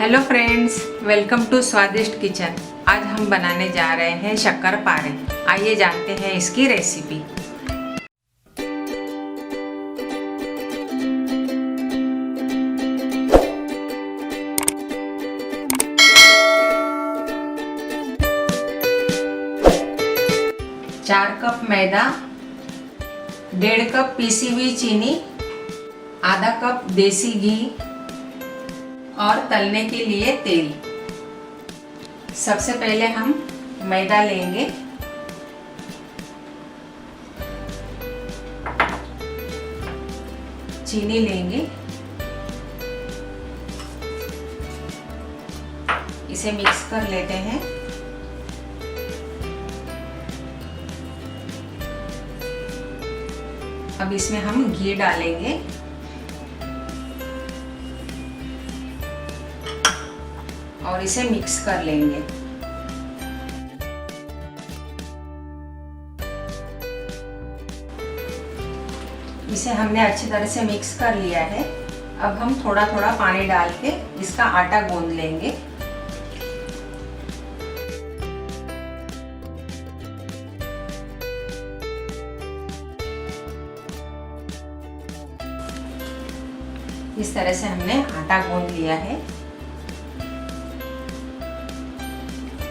Hello friends, welcome to स्वादिष्ट kitchen. आज हम बनाने जा रहे हैं शक्कर पारे। आइए जानते हैं इसकी रेसिपी। चार कप मैदा, 1.5 कप पीसी हुई चीनी, आधा कप देसी घी और तलने के लिए तेल। सबसे पहले हम मैदा लेंगे, चीनी लेंगे, इसे मिक्स कर लेते हैं। अब इसमें हम घी डालेंगे और इसे मिक्स कर लेंगे। इसे हमने अच्छी तरह से मिक्स कर लिया है। अब हम थोड़ा थोड़ा पानी डाल के इसका आटा गूंद लेंगे। इस तरह से हमने आटा गूंद लिया है।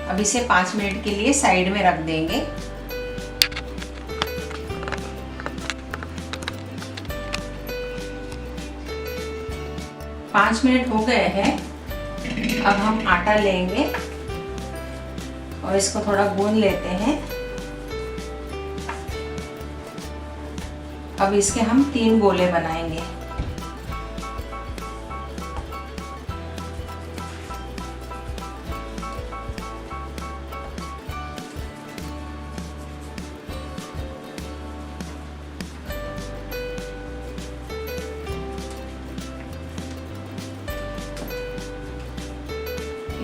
अब इसे 5 मिनट के लिए साइड में रख देंगे। पाँच मिनट हो गए हैं। अब हम आटा लेंगे और इसको थोड़ा गूंद लेते हैं। अब इसके हम 3 गोले बनाएंगे।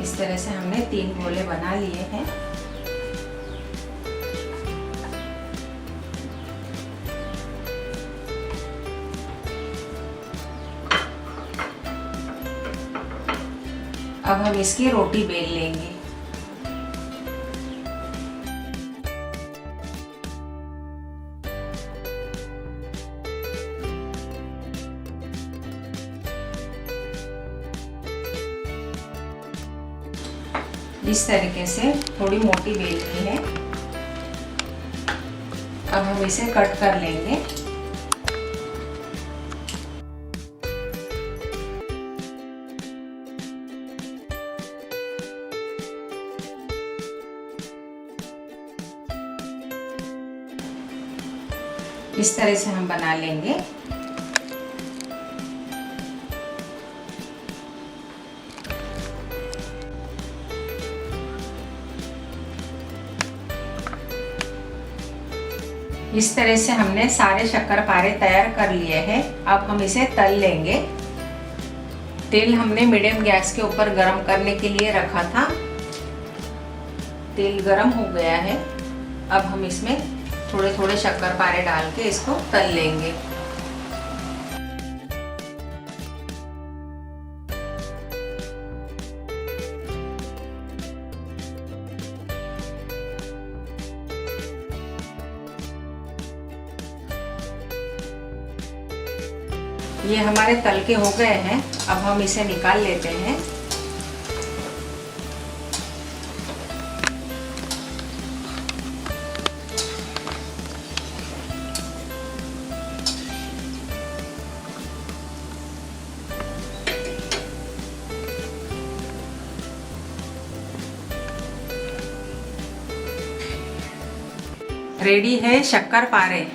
इस तरह से हमने 3 गोले बना लिए हैं। अब हम इसकी रोटी बेल लेंगे। इस तरीके से थोड़ी मोटी बेलनी है। अब हम इसे कट कर लेंगे। इस तरह से हम बना लेंगे। इस तरह से हमने सारे शक्कर पारे तैयार कर लिए हैं। अब हम इसे तल लेंगे। तेल हमने मीडियम गैस के ऊपर गरम करने के लिए रखा था। तेल गरम हो गया है। अब हम इसमें थोड़े थोड़े शक्कर पारे डाल के इसको तल लेंगे। ये हमारे तल के हो गए हैं। अब हम इसे निकाल लेते हैं। रेडी है शक्कर पारे।